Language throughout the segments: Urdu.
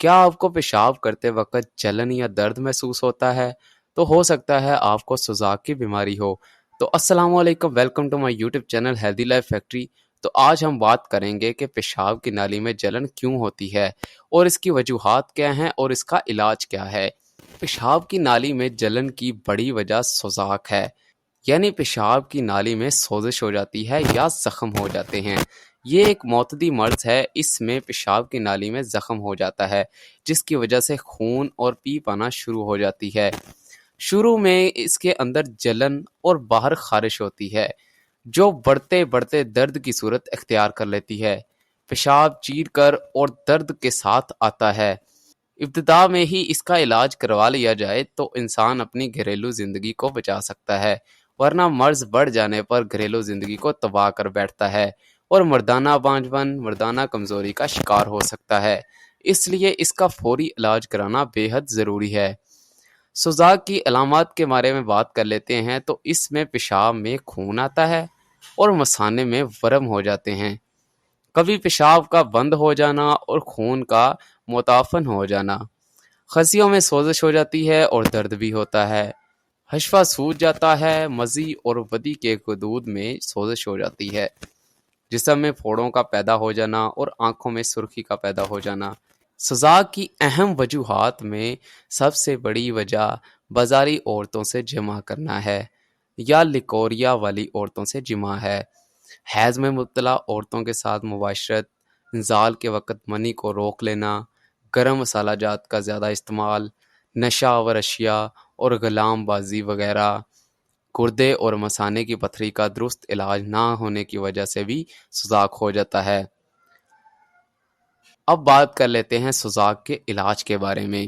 کیا آپ کو پیشاب کرتے وقت جلن یا درد محسوس ہوتا ہے؟ تو ہو سکتا ہے آپ کو سوزاک کی بیماری ہو۔ تو السلام علیکم، welcome to my YouTube channel healthy life factory. تو آج ہم بات کریں گے کہ پیشاب کی نالی میں جلن کیوں ہوتی ہے اور اس کی وجوہات کیا ہیں اور اس کا علاج کیا ہے۔ پیشاب کی نالی میں جلن کی بڑی وجہ سوزاک ہے، یعنی پیشاب کی نالی میں سوزش ہو جاتی ہے یا زخم ہو جاتے ہیں۔ یہ ایک معتدی مرض ہے، اس میں پیشاب کی نالی میں زخم ہو جاتا ہے جس کی وجہ سے خون اور پیپ آنا شروع ہو جاتی ہے۔ شروع میں اس کے اندر جلن اور باہر خارش ہوتی ہے جو بڑھتے بڑھتے درد کی صورت اختیار کر لیتی ہے۔ پیشاب چیر کر اور درد کے ساتھ آتا ہے۔ ابتدا میں ہی اس کا علاج کروا لیا جائے تو انسان اپنی گھریلو زندگی کو بچا سکتا ہے، ورنہ مرض بڑھ جانے پر گھریلو زندگی کو تباہ کر بیٹھتا ہے اور مردانہ بانجھ پن، مردانہ کمزوری کا شکار ہو سکتا ہے۔ اس لیے اس کا فوری علاج کرانا بے حد ضروری ہے۔ سوزاک کی علامات کے بارے میں بات کر لیتے ہیں تو اس میں پیشاب میں خون آتا ہے اور مثانے میں ورم ہو جاتے ہیں۔ کبھی پیشاب کا بند ہو جانا اور خون کا متعفن ہو جانا۔ خصیوں میں سوزش ہو جاتی ہے اور درد بھی ہوتا ہے۔ حشفہ سوج جاتا ہے۔ مزی اور ودی کے غدود میں سوزش ہو جاتی ہے۔ جسم میں پھوڑوں کا پیدا ہو جانا اور آنکھوں میں سرخی کا پیدا ہو جانا۔ سوزاک کی اہم وجوہات میں سب سے بڑی وجہ بازاری عورتوں سے جمع کرنا ہے یا لیکوریا والی عورتوں سے جمع ہے۔ حیض میں مبتلا عورتوں کے ساتھ مباشرت، انزال کے وقت منی کو روک لینا، گرم مسالہ جات کا زیادہ استعمال، نشہ آور اشیاء اور غلام بازی وغیرہ، گردے اور مثانے کی پتھری کا درست علاج نہ ہونے کی وجہ سے بھی سوزاک ہو جاتا ہے۔ اب بات کر لیتے ہیں سوزاک کے علاج کے بارے میں۔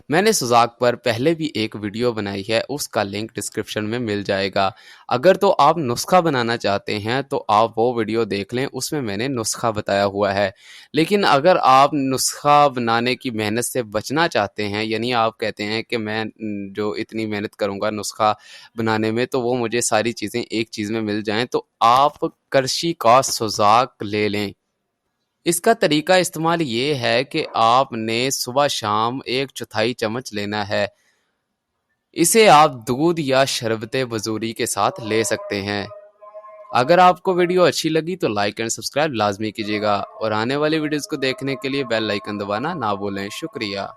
میں نے سوزاک پر پہلے بھی ایک ویڈیو بنائی ہے، اس کا لنک ڈسکرپشن میں مل جائے گا۔ اگر تو آپ نسخہ بنانا چاہتے ہیں تو آپ وہ ویڈیو دیکھ لیں، اس میں نے نسخہ بتایا ہوا ہے۔ لیکن اگر آپ نسخہ بنانے کی محنت سے بچنا چاہتے ہیں، یعنی آپ کہتے ہیں کہ میں جو اتنی محنت کروں گا نسخہ بنانے میں تو وہ مجھے ساری چیزیں ایک چیز میں مل جائیں، تو آپ کرشی کا سوزاک لے لیں۔ اس کا طریقہ استعمال یہ ہے کہ آپ نے صبح شام 1/4 چمچ لینا ہے۔ اسے آپ دودھ یا شربت بزوری کے ساتھ لے سکتے ہیں۔ اگر آپ کو ویڈیو اچھی لگی تو لائک اینڈ سبسکرائب لازمی کیجیے گا اور آنے والی ویڈیوز کو دیکھنے کے لیے بیل آئیکن دبانا نہ بھولیں۔ شکریہ۔